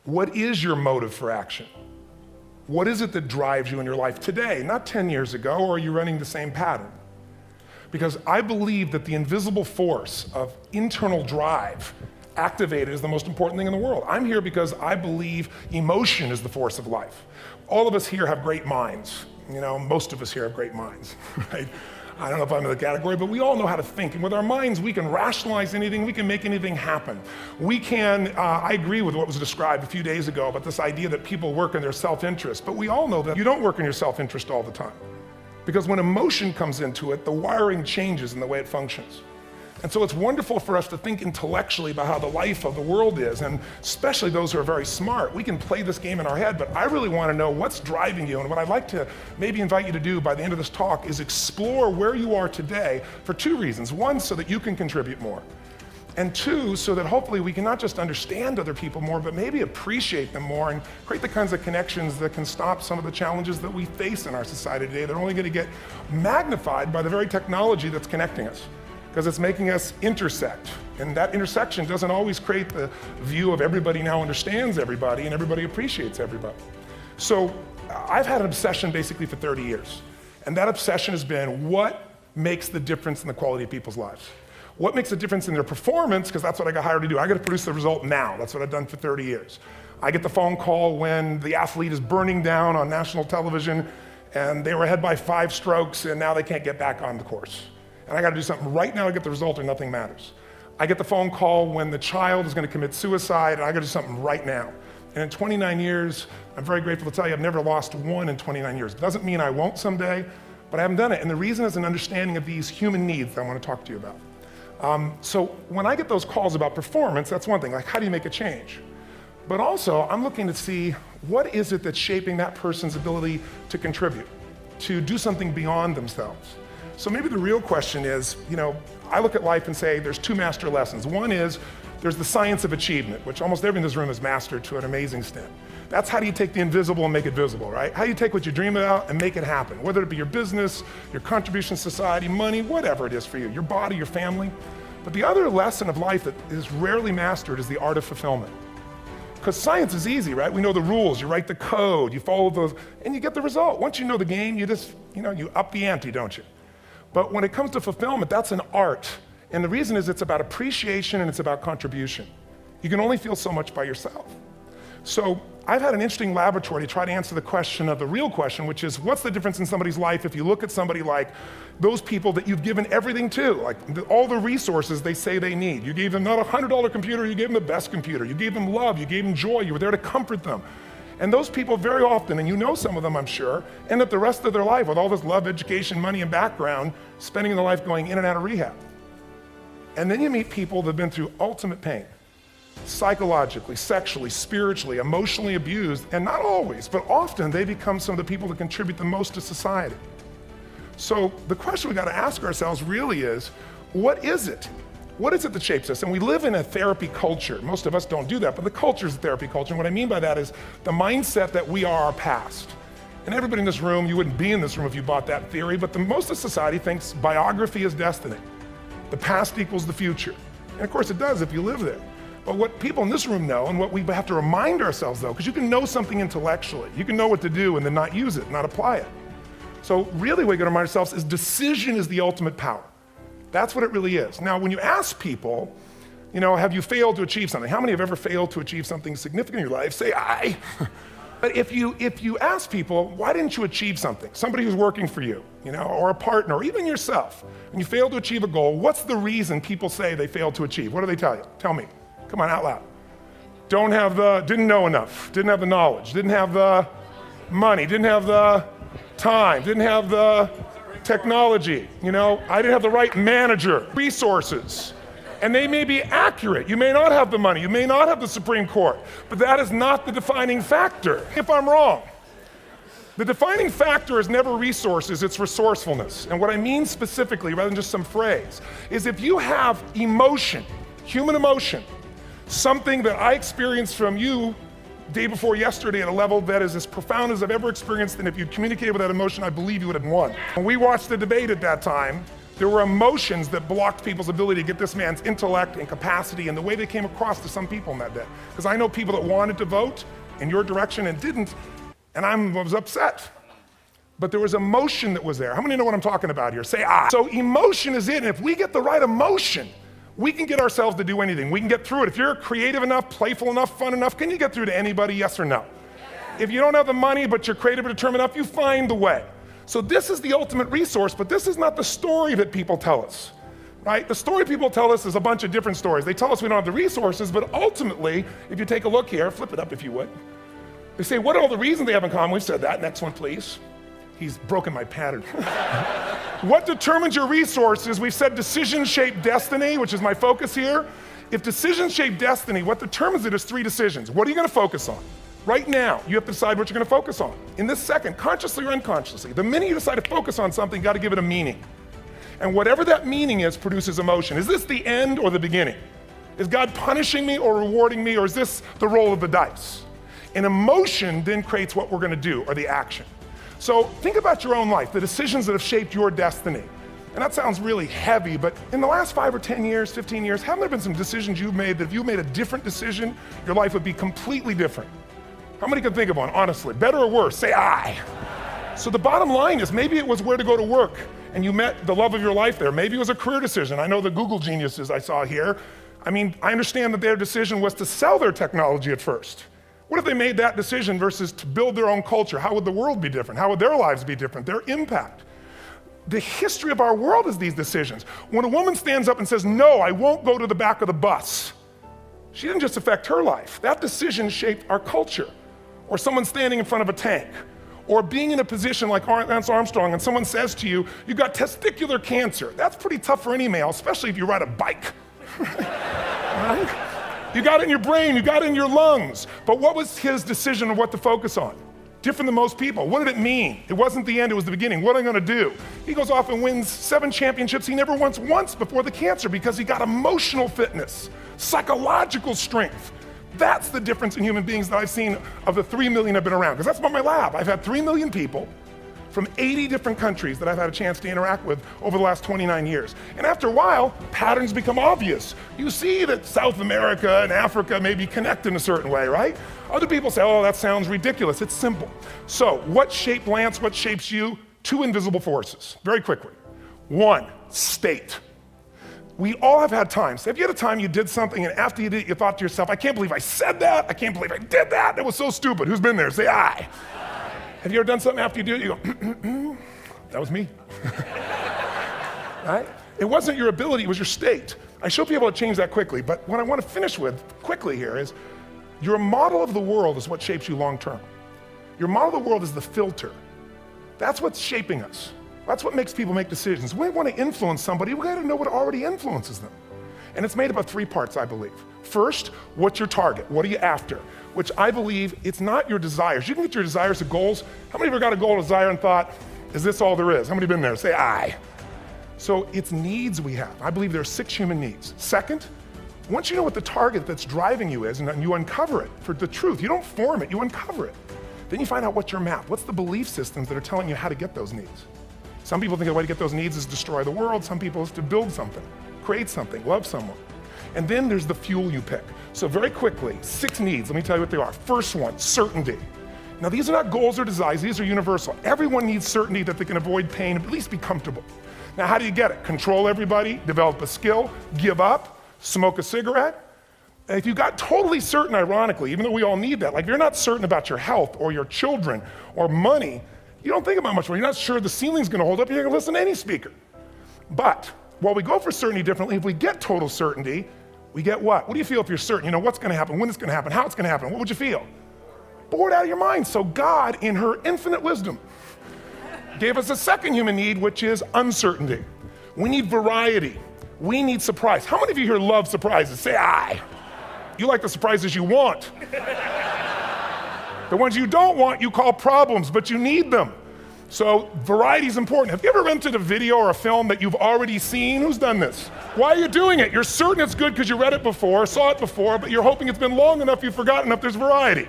What is your motive for action? What is it that drives you in your life today, not 10 years ago, or are you running the same pattern? Because I believe that the invisible force of internal drive activated is the most important thing in the world. I'm here because I believe emotion is the force of life. All of us here have great minds. Most of us here have great minds, right? I don't know if I'm in the category, but we all know how to think. And with our minds, we can rationalize anything, we can make anything happen. We can, I agree with what was described a few days ago about this idea that people work in their self-interest, but we all know that you don't work in your self-interest all the time. Because when emotion comes into it, the wiring changes in the way it functions. And so it's wonderful for us to think intellectually about how the life of the world is, and especially those who are very smart. We can play this game in our head, but I really want to know what's driving you. And what I'd like to maybe invite you to do by the end of this talk is explore where you are today for two reasons. One, so that you can contribute more. And two, so that hopefully we can not just understand other people more, but maybe appreciate them more and create the kinds of connections that can stop some of the challenges that we face in our society today. They're only going to get magnified by the very technology that's connecting us, because it's making us intersect. And that intersection doesn't always create the view of everybody now understands everybody and everybody appreciates everybody. So I've had an obsession basically for 30 years. And that obsession has been what makes the difference in the quality of people's lives? What makes a difference in their performance? Because that's what I got hired to do. I got to produce the result now. That's what I've done for 30 years. I get the phone call when the athlete is burning down on national television and they were ahead by 5 strokes and now they can't get back on the course. And I got to do something right now to get the result or nothing matters. I get the phone call when the child is going to commit suicide and I got to do something right now. And in 29 years, I'm very grateful to tell you I've never lost one in 29 years. It doesn't mean I won't someday, but I haven't done it. And the reason is an understanding of these human needs that I want to talk to you about. So when I get those calls about performance, that's one thing, like how do you make a change? But also, I'm looking to see what is it that's shaping that person's ability to contribute, to do something beyond themselves. So maybe the real question is, I look at life and say there's 2 master lessons. One is there's the science of achievement, which almost everyone in this room has mastered to an amazing extent. That's how do you take the invisible and make it visible, right? How do you take what you dream about and make it happen, whether it be your business, your contribution to society, money, whatever it is for you, your body, your family. But the other lesson of life that is rarely mastered is the art of fulfillment. Because science is easy, right? We know the rules, you write the code, you follow those, and you get the result. Once you know the game, you just, you up the ante, don't you? But when it comes to fulfillment, that's an art. And the reason is it's about appreciation and it's about contribution. You can only feel so much by yourself. So I've had an interesting laboratory to try to answer the question of the real question, which is what's the difference in somebody's life if you look at somebody like those people that you've given everything to, like all the resources they say they need. You gave them not a $100 computer, you gave them the best computer. You gave them love, you gave them joy, you were there to comfort them. And those people very often, and you know some of them I'm sure, end up the rest of their life with all this love, education, money, and background, spending their life going in and out of rehab. And then you meet people that have been through ultimate pain, psychologically, sexually, spiritually, emotionally abused, and not always, but often they become some of the people that contribute the most to society. So the question we got to ask ourselves really is, what is it? What is it that shapes us? And we live in a therapy culture. Most of us don't do that, but the culture is a therapy culture. And what I mean by that is the mindset that we are our past. And everybody in this room, you wouldn't be in this room if you bought that theory, but most of society thinks biography is destiny. The past equals the future. And of course it does if you live there. But what people in this room know, and what we have to remind ourselves though, because you can know something intellectually, you can know what to do and then not use it, not apply it. So really what we got to remind ourselves is decision is the ultimate power. That's what it really is. Now, when you ask people, have you failed to achieve something? How many have ever failed to achieve something significant in your life? Say, I. But if you ask people, why didn't you achieve something? Somebody who's working for you, or a partner, or even yourself, and you failed to achieve a goal, what's the reason people say they failed to achieve? What do they tell you? Tell me. Come on, out loud. Didn't know enough, didn't have the knowledge, didn't have the money, didn't have the time, didn't have the technology, I didn't have the right manager, resources. And they may be accurate. You may not have the money, you may not have the Supreme Court, but that is not the defining factor, if I'm wrong. The defining factor is never resources, it's resourcefulness. And what I mean specifically, rather than just some phrase, is if you have emotion, human emotion, something that I experienced from you day before yesterday at a level that is as profound as I've ever experienced, and if you'd communicated with that emotion, I believe you would have won. When we watched the debate at that time, There were emotions that blocked people's ability to get this man's intellect and capacity and the way they came across to some people in that day. Because I know people that wanted to vote in your direction and didn't, and I was upset. But there was emotion that was there. How many know what I'm talking about here? Say, ah. So emotion is it, and if we get the right emotion, we can get ourselves to do anything. We can get through it. If you're creative enough, playful enough, fun enough, can you get through to anybody, yes or no? If you don't have the money, but you're creative and determined enough, you find the way. So this is the ultimate resource, but this is not the story that people tell us, right? The story people tell us is a bunch of different stories. They tell us we don't have the resources, but ultimately, if you take a look here, flip it up if you would. They say, what are all the reasons they have in common? We've said that. Next one, please. He's broken my pattern. What determines your resources? We've said decisions shape destiny, which is my focus here. If decisions shape destiny, what determines it is 3 decisions. What are you gonna focus on? Right now, you have to decide what you're gonna focus on. In this second, consciously or unconsciously, the minute you decide to focus on something, you gotta give it a meaning. And whatever that meaning is produces emotion. Is this the end or the beginning? Is God punishing me or rewarding me, or is this the roll of the dice? And emotion then creates what we're gonna do, or the action. So think about your own life, the decisions that have shaped your destiny. And that sounds really heavy, but in the last 5 or 10 years, 15 years, haven't there been some decisions you've made that if you made a different decision, your life would be completely different? How many can think of one, honestly? Better or worse? Say aye. So the bottom line is maybe it was where to go to work and you met the love of your life there. Maybe it was a career decision. I know the Google geniuses I saw here. I mean, I understand that their decision was to sell their technology at first. What if they made that decision versus to build their own culture? How would the world be different? How would their lives be different? Their impact. The history of our world is these decisions. When a woman stands up and says, no, I won't go to the back of the bus, she didn't just affect her life. That decision shaped our culture. Or someone standing in front of a tank, or being in a position like Lance Armstrong and someone says to you, you've got testicular cancer. That's pretty tough for any male, especially if you ride a bike. Right? You got it in your brain, you got it in your lungs. But what was his decision of what to focus on? Different than most people. What did it mean? It wasn't the end, it was the beginning. What am I gonna do? He goes off and wins 7 championships he never won once before the cancer because he got emotional fitness, psychological strength. That's the difference in human beings that I've seen of the 3 million I've been around, because that's about my lab. I've had 3 million people from 80 different countries that I've had a chance to interact with over the last 29 years. And after a while, patterns become obvious. You see that South America and Africa may be connected in a certain way, right? Other people say, oh, that sounds ridiculous. It's simple. So what shaped Lance, what shapes you? 2 invisible forces, very quickly. 1, state. We all have had times. Have you had a time you did something and after you did it, you thought to yourself, I can't believe I said that. I can't believe I did that. It was so stupid. Who's been there? Say aye. Have you ever done something after you do it, you go, that was me. Right? It wasn't your ability, it was your state. I show people how to change that quickly, but what I want to finish with quickly here is, your model of the world is what shapes you long term. Your model of the world is the filter. That's what's shaping us. That's what makes people make decisions. When we want to influence somebody, we gotta know what already influences them. And it's made up of 3 parts, I believe. First, what's your target? What are you after? Which I believe, it's not your desires. You can get your desires to goals. How many of you got a goal, a desire, and thought, is this all there is? How many been there? Say aye. So it's needs we have. I believe there are 6 human needs. Second, once you know what the target that's driving you is, and you uncover it for the truth, you don't form it, you uncover it. Then you find out what's your map. What's the belief systems that are telling you how to get those needs? Some people think the way to get those needs is destroy the world. Some people is to build something, create something, love someone. And then there's the fuel you pick. So very quickly, 6 needs, let me tell you what they are. First one, certainty. Now these are not goals or desires, these are universal. Everyone needs certainty that they can avoid pain and at least be comfortable. Now how do you get it? Control everybody, develop a skill, give up, smoke a cigarette. If you got totally certain, ironically, even though we all need that, like if you're not certain about your health or your children or money, you don't think about much more. You're not sure the ceiling's gonna hold up, you're gonna listen to any speaker. But while we go for certainty differently, if we get total certainty, we get what? What do you feel if you're certain? You know what's gonna happen, when it's gonna happen, how it's gonna happen. What would you feel? Bored out of your mind. So God, in her infinite wisdom, gave us a second human need, which is uncertainty. We need variety. We need surprise. How many of you here love surprises? Say aye. You like the surprises you want. The ones you don't want, you call problems, but you need them. So variety is important. Have you ever rented a video or a film that you've already seen? Who's done this? Why are you doing it? You're certain it's good because you read it before, saw it before, but you're hoping it's been long enough you've forgotten enough there's variety.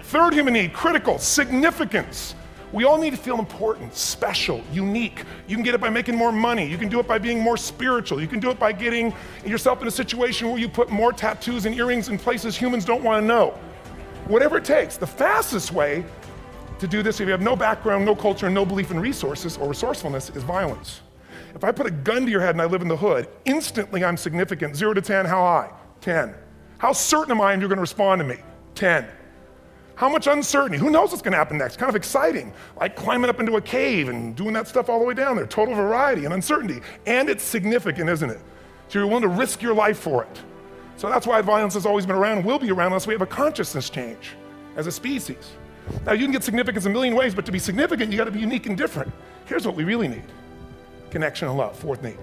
Third human need, critical, significance. We all need to feel important, special, unique. You can get it by making more money. You can do it by being more spiritual. You can do it by getting yourself in a situation where you put more tattoos and earrings in places humans don't want to know. Whatever it takes. The fastest way to do this, if you have no background, no culture, and no belief in resources or resourcefulness, is violence. If I put a gun to your head and I live in the hood, instantly I'm significant. 0 to 10, how high? 10. How certain am I you're going to respond to me? 10. How much uncertainty? Who knows what's going to happen next? Kind of exciting, like climbing up into a cave and doing that stuff all the way down there. Total variety and uncertainty. And it's significant, isn't it? So you're willing to risk your life for it. So that's why violence has always been around and will be around unless we have a consciousness change as a species. Now you can get significance a million ways, but to be significant, you got to be unique and different. Here's what we really need: connection and love, fourth need.